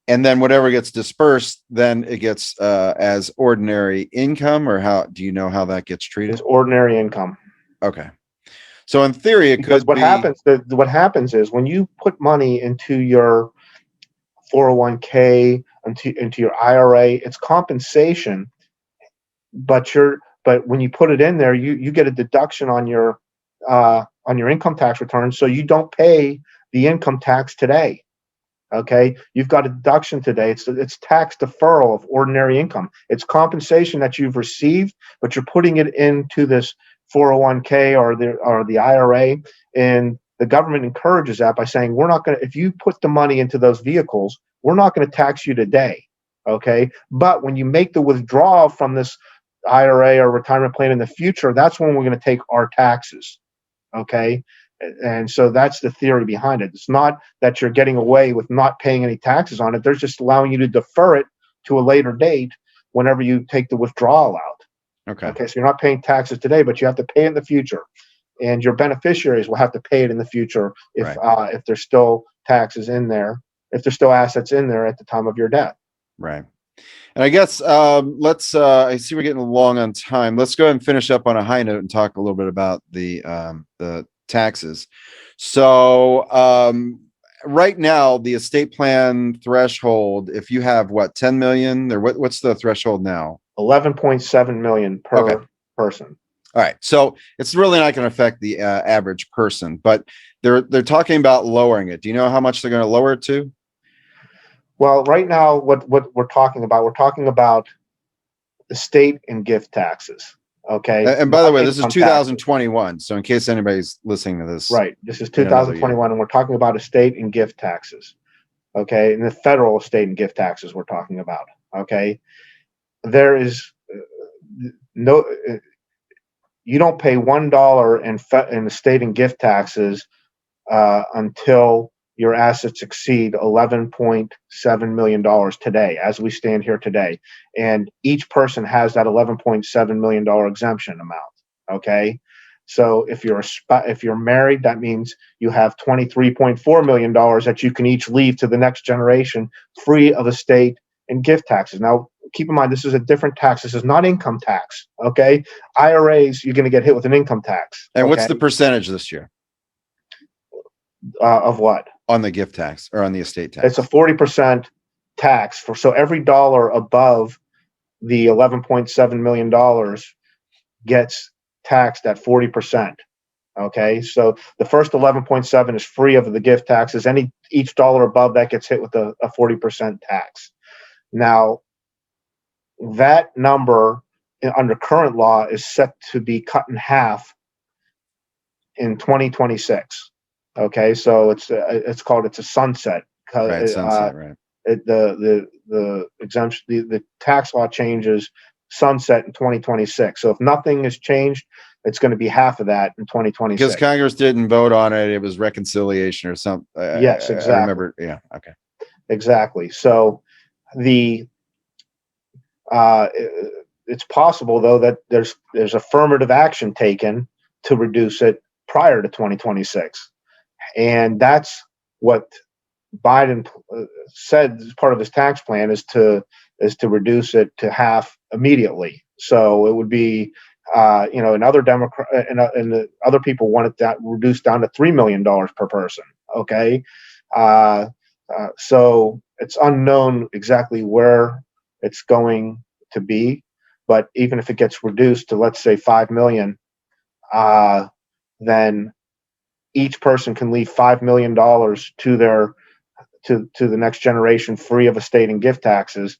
A: And then whatever gets dispersed, then it gets as ordinary income, or how do you know how that gets treated?
B: It's ordinary income.
A: Okay. So in theory, it
B: Because
A: could be.
B: what happens is when you put money into your 401k, into your IRA, it's compensation, but when you put it in there, you get a deduction on your income tax return, so you don't pay the income tax today. Okay, you've got a deduction today. It's tax deferral of ordinary income. It's compensation that you've received, but you're putting it into this 401k or the IRA, and the government encourages that by saying, we're not going to, if you put the money into those vehicles, we're not going to tax you today. Okay, but when you make the withdrawal from this IRA or retirement plan in the future, that's when we're going to take our taxes. Okay, and so that's the theory behind it. It's not that you're getting away with not paying any taxes on it. They're just allowing you to defer it to a later date whenever you take the withdrawal out. Okay, so you're not paying taxes today, but you have to pay it in the future, and your beneficiaries will have to pay it in the future if there's still taxes in there, if there's still assets in there at the time of your death.
A: Right. And I guess let's. I see we're getting along on time. Let's go ahead and finish up on a high note and talk a little bit about the taxes. So right now, the estate plan threshold, if you have 10 million, or what's the threshold now?
B: 11.7 million per person.
A: All right, so it's really not going to affect the average person, but they're talking about lowering it. Do you know how much they're going to lower it to?
B: Well, right now, what we're talking about estate and gift taxes. Okay.
A: And by the way, this is 2021. Taxes. So in case anybody's listening to this.
B: Right. This is 2021, and we're talking about estate and gift taxes. Okay. And the federal estate and gift taxes we're talking about. Okay. There is no, you don't pay $1 in estate and gift taxes until your assets exceed $11.7 million today, as we stand here today. And each person has that $11.7 million exemption amount. Okay. So if you're married, that means you have $23.4 million that you can each leave to the next generation free of estate and gift taxes. Now, keep in mind, this is a different tax. This is not income tax. Okay. IRAs, you're going to get hit with an income tax.
A: And what's the percentage this year?
B: Of what?
A: On the gift tax or on the estate tax?
B: It's a 40% tax so every dollar above the $11.7 million gets taxed at 40%. Okay. So the first 11.7 is free of the gift taxes. Each dollar above that gets hit with a 40% tax. Now, that number under current law is set to be cut in half in 2026. Okay, so it's a sunset.
A: Right, sunset, right.
B: The exemption, the tax law changes sunset in 2026. So if nothing has changed, it's going to be half of that in 2026.
A: Because Congress didn't vote on it; it was reconciliation or something.
B: Yes, exactly.
A: I remember. Yeah, okay.
B: Exactly. So it's possible though that there's affirmative action taken to reduce it prior to 2026. And that's what Biden said as part of his tax plan is to reduce it to half immediately. So it would be, and other the other people wanted that reduced down to $3 million per person. Okay. So it's unknown exactly where it's going to be, but even if it gets reduced to, let's say, 5 million, then each person can leave $5 million to the next generation free of estate and gift taxes.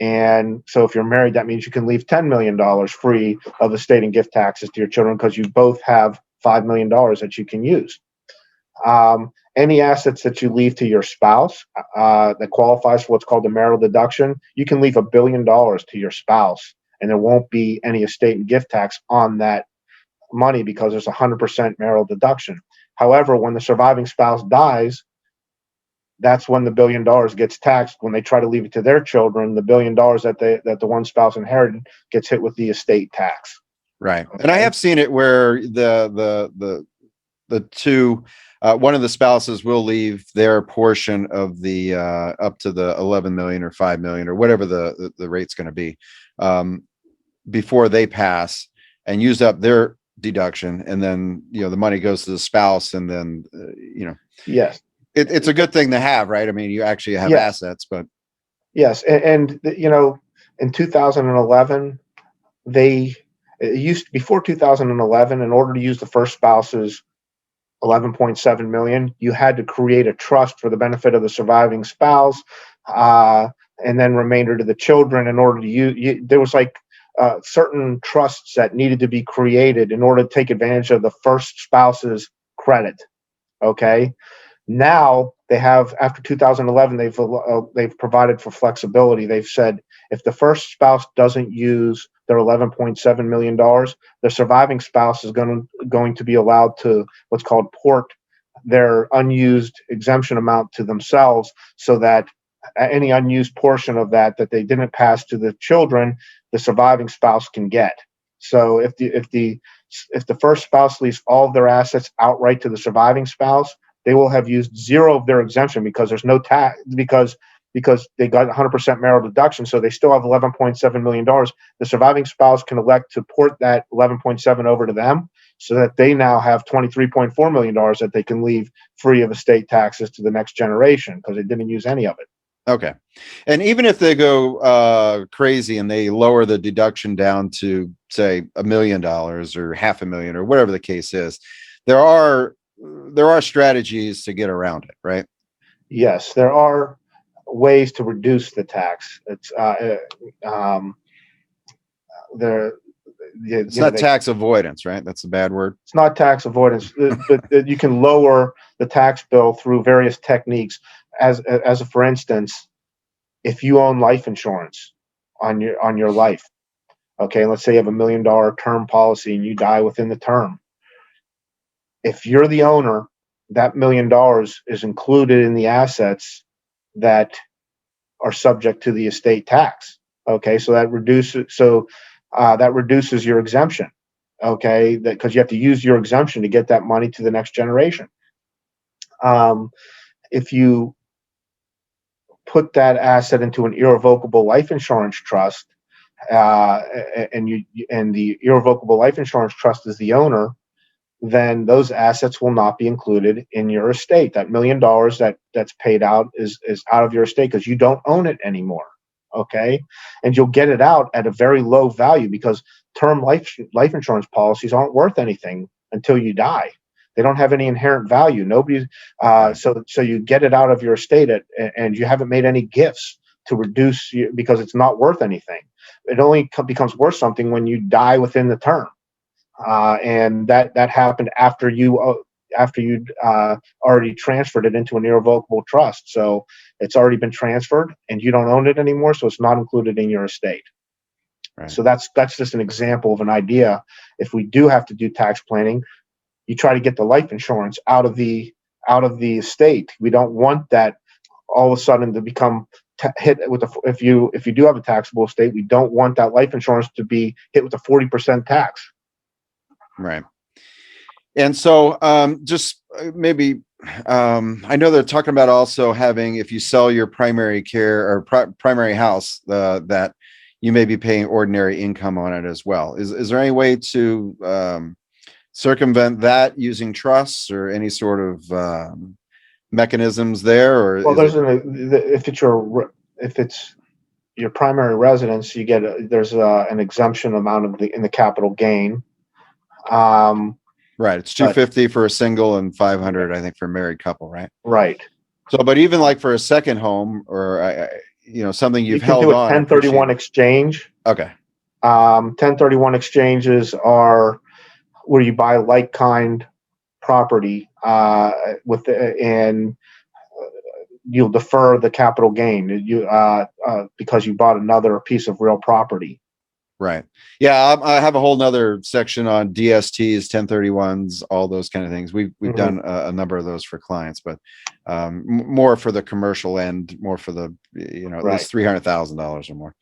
B: And so if you're married, that means you can leave $10 million free of estate and gift taxes to your children because you both have $5 million that you can use. Any assets that you leave to your spouse that qualifies for what's called the marital deduction, you can leave $1 billion to your spouse, and there won't be any estate and gift tax on that money because there's 100% marital deduction. However, when the surviving spouse dies, that's when the $1 billion gets taxed. When they try to leave it to their children, the $1 billion that the one spouse inherited gets hit with the estate tax.
A: Right. Okay. And I have seen it where the the two, one of the spouses will leave their portion of the up to the 11 million or 5 million or whatever the rate's going to be, before they pass, and use up their deduction, and then the money goes to the spouse, and then
B: Yes.
A: it's a good thing to have, right? I mean, you actually have
B: Yes.
A: assets, but
B: Yes. And in 2011, it used before 2011, in order to use the first spouse's 11.7 million, you had to create a trust for the benefit of the surviving spouse, and then remainder to the children. In order to use, there was like certain trusts that needed to be created in order to take advantage of the first spouse's credit. Okay. Now they have, after 2011, they've provided for flexibility. They've said if the first spouse doesn't use their $11.7 million, the surviving spouse is going to be allowed to what's called port their unused exemption amount to themselves, so that any unused portion of that they didn't pass to the children, the surviving spouse can get. So if the first spouse leaves all of their assets outright to the surviving spouse, they will have used zero of their exemption, because there's no tax, because they got 100% marital deduction. So they still have $11.7 million. The surviving spouse can elect to port that 11.7 over to them, so that they now have $23.4 million that they can leave free of estate taxes to the next generation, because they didn't use any of it.
A: Okay. And even if they go crazy and they lower the deduction down to, say, $1 million or $500,000 or whatever the case is, there are strategies to get around it, right?
B: Yes, there are ways to reduce the tax. It's
A: it's not tax avoidance, right? That's a bad word.
B: It's not tax avoidance, but you can lower the tax bill through various techniques. As for instance, if you own life insurance on your life, okay, let's say you have $1 million term policy and you die within the term. If you're the owner, that $1 million is included in the assets that are subject to the estate tax. Okay, so that reduces your exemption. Okay, because you have to use your exemption to get that money to the next generation. If you put that asset into an irrevocable life insurance trust, and the irrevocable life insurance trust is the owner, then those assets will not be included in your estate. That $1 million that's paid out is out of your estate, because you don't own it anymore. Okay, and you'll get it out at a very low value, because term life insurance policies aren't worth anything until you die. They don't have any inherent value. Nobody. So you get it out of your estate and you haven't made any gifts to reduce because it's not worth anything. It only becomes worth something when you die within the term. And that happened after you'd already transferred it into an irrevocable trust. So it's already been transferred and you don't own it anymore, so it's not included in your estate. Right. So that's just an example of an idea. If we do have to do tax planning, you try to get the life insurance out of the estate. We don't want that all of a sudden to become hit with if you do have a taxable estate, we don't want that life insurance to be hit with a 40% tax.
A: Right. And so just maybe I know they're talking about also having, if you sell your primary care or primary house, that you may be paying ordinary income on it as well. Is there any way to circumvent that using trusts or any sort of mechanisms there? Or
B: well, if it's your primary residence, you get there's an exemption amount in the capital gain.
A: Right, it's $250 for a single and $500, I think, for a married couple, right?
B: Right.
A: So, but even like for a second home or something you've held on,
B: 1031 exchange.
A: Okay.
B: 1031 exchanges are where you buy like kind property and you'll defer the capital gain because you bought another piece of real property.
A: Right. Yeah, I have a whole nother section on DSTs, 1031s, all those kind of things. We've done a number of those for clients, but more for the commercial end, more for the at least $300,000 or more.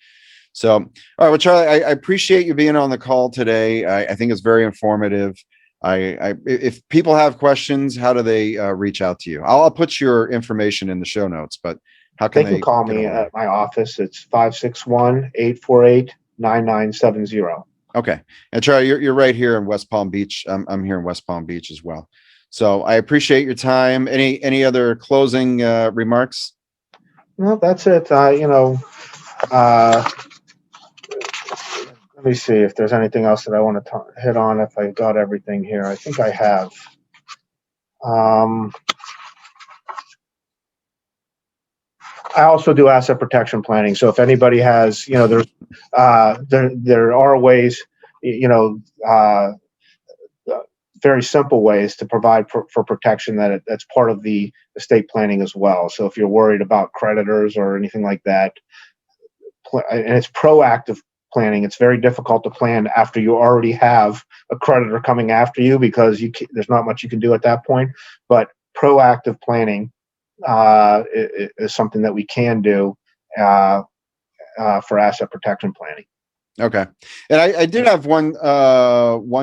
A: So, all right, well, Charlie, I appreciate you being on the call today. I think it's very informative. If people have questions, how do they reach out to you? I'll put your information in the show notes, but how can
B: They can
A: they
B: call
A: get a
B: me
A: hold of you?
B: at my office. It's 561-848-9970.
A: Okay. And Charlie, you're right here in West Palm Beach. I'm here in West Palm Beach as well. So I appreciate your time. Any other closing remarks?
B: No, that's it. Let me see if there's anything else that I want to hit on. If I got everything here, I think I have. I also do asset protection planning. So if anybody has, there are ways, very simple ways to provide for protection that's part of the estate planning as well. So if you're worried about creditors or anything like that, and it's proactive planning. It's very difficult to plan after you already have a creditor coming after you because there's not much you can do at that point. But proactive planning is something that we can do for asset protection planning.
A: Okay. And I did have one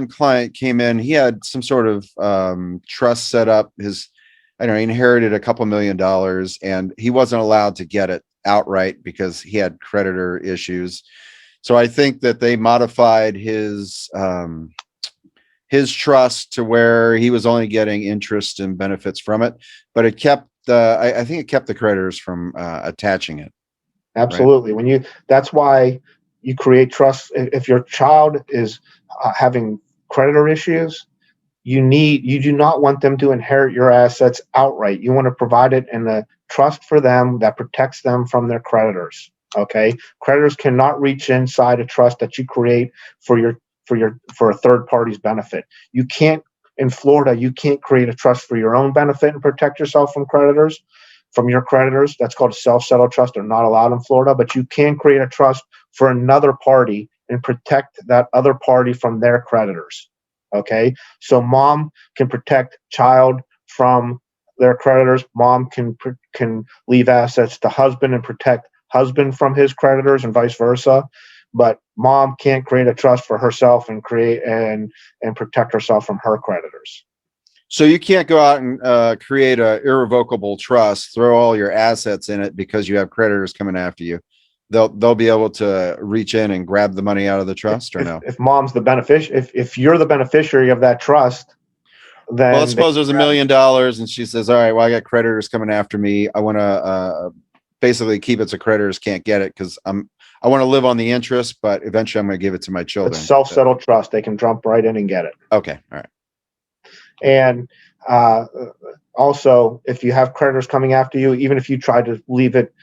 A: client came in, he had some sort of trust set up. He inherited a couple $1 million and he wasn't allowed to get it outright because he had creditor issues. So I think that they modified his trust to where he was only getting interest and benefits from it, but it kept I think it kept the creditors from attaching it.
B: Absolutely.
A: Right?
B: That's why you create trust. If your child is having creditor issues, you do not want them to inherit your assets outright. You want to provide it in a trust for them that protects them from their creditors. Okay, creditors cannot reach inside a trust that you create for a third party's benefit. You can't in Florida. You can't create a trust for your own benefit and protect yourself from your creditors. That's called a self-settled trust. They're not allowed in Florida, but you can create a trust for another party and protect that other party from their creditors. Okay, so mom can protect child from their creditors. Mom can leave assets to husband and protect husband from his creditors, and vice versa. But mom can't create a trust for herself and protect herself from her creditors.
A: So you can't go out and create a irrevocable trust, throw all your assets in it because you have creditors coming after you. They'll be able to reach in and grab the money out of the trust, or no?
B: If mom's the beneficiary, if you're the beneficiary of that trust, then
A: let's suppose there's $1 million and she says, all right, well, I got creditors coming after me. I want to basically keep it so creditors can't get it because I want to live on the interest, but eventually I'm going to give it to my children.
B: It's self-settled trust. They can jump right in and get it.
A: Okay. All right.
B: And also, if you have creditors coming after you, even if you try to leave it,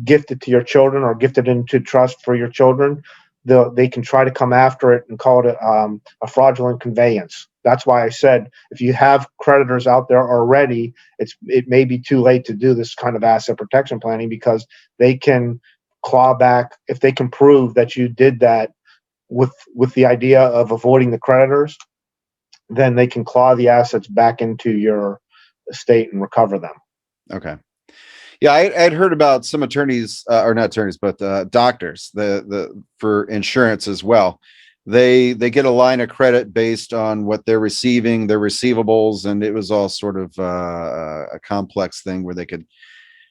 B: gift it to your children or gift it into trust for your children, they can try to come after it and call it a fraudulent conveyance. That's why I said if you have creditors out there already, it may be too late to do this kind of asset protection planning because they can claw back if they can prove that you did that with the idea of avoiding the creditors. Then they can claw the assets back into your estate and recover them.
A: Okay. Yeah, I'd heard about some attorneys, or not attorneys, but doctors, for insurance as well. They get a line of credit based on what they're receiving, their receivables, and it was all sort of a complex thing where they could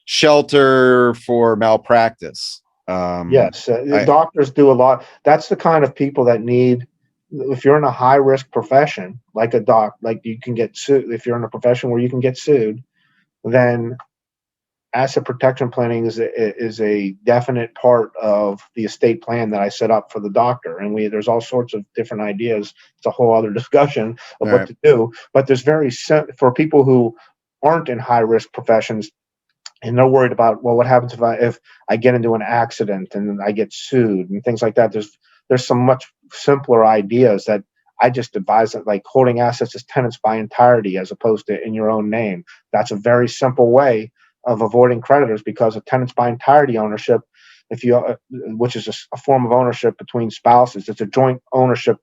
A: shelter for malpractice.
B: Yes, doctors do a lot. That's the kind of people that need. If you're in a high risk profession, like you can get sued. If you're in a profession where you can get sued, then asset protection planning is a definite part of the estate plan that I set up for the doctor. And there's all sorts of different ideas. It's a whole other discussion of what to do. But there's for people who aren't in high risk professions and they're worried about, well, what happens if I get into an accident and I get sued and things like that. There's some much simpler ideas that I just advise that, like holding assets as tenants by entirety as opposed to in your own name. That's a very simple way of avoiding creditors because of tenants by entirety ownership, which is a form of ownership between spouses. It's a joint ownership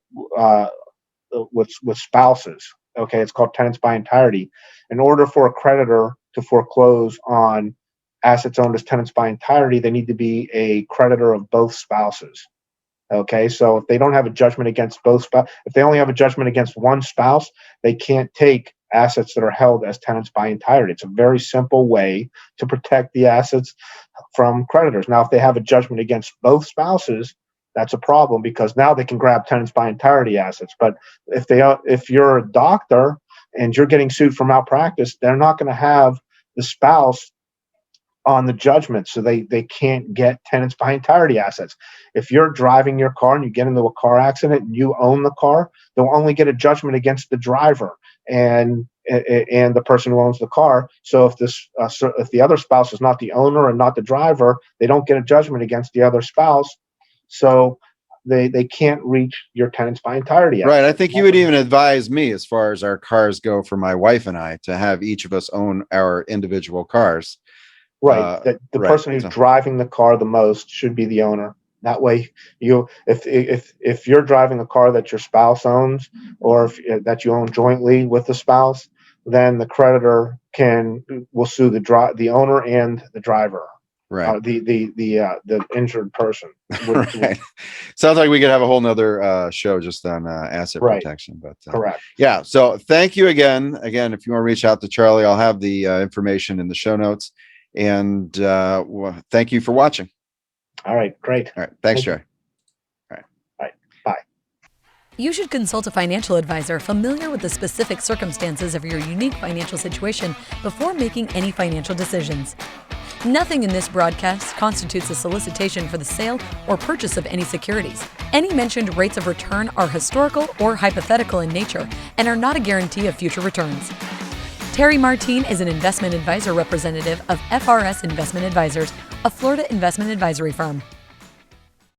B: with spouses. Okay, it's called tenants by entirety. In order for a creditor to foreclose on assets owned as tenants by entirety, they need to be a creditor of both spouses. Okay, so if they don't have a judgment against both spouse, if they only have a judgment against one spouse, they can't take assets that are held as tenants by entirety. It's a very simple way to protect the assets from creditors. Now, if they have a judgment against both spouses, that's a problem because now they can grab tenants by entirety assets. But if you're a doctor and you're getting sued for malpractice, they're not going to have the spouse on the judgment, so they can't get tenants by entirety assets. If you're driving your car and you get into a car accident and you own the car, they'll only get a judgment against the driver and the person who owns the car. So if the other spouse is not the owner and not the driver, they don't get a judgment against the other spouse. So they can't reach your tenants by entirety assets.
A: Right. I think you would even advise me, as far as our cars go, for my wife and I, to have each of us own our individual cars.
B: Right. The person who's driving the car the most should be the owner. That way, if you're driving a car that your spouse owns, or that you own jointly with the spouse, then the creditor will sue the owner and the driver.
A: Right.
B: The injured person.
A: Right. Sounds like we could have a whole nother show just on asset protection. But
B: correct.
A: Yeah. So thank you again. Again, if you want to reach out to Charlie, I'll have the information in the show notes. And thank you for watching.
B: All right. Great.
A: All right. Thanks, Jerry.
B: All right. Bye.
C: You should consult a financial advisor familiar with the specific circumstances of your unique financial situation before making any financial decisions. Nothing in this broadcast constitutes a solicitation for the sale or purchase of any securities. Any mentioned rates of return are historical or hypothetical in nature and are not a guarantee of future returns. Terry Martine is an investment advisor representative of FRS Investment Advisors, a Florida investment advisory firm.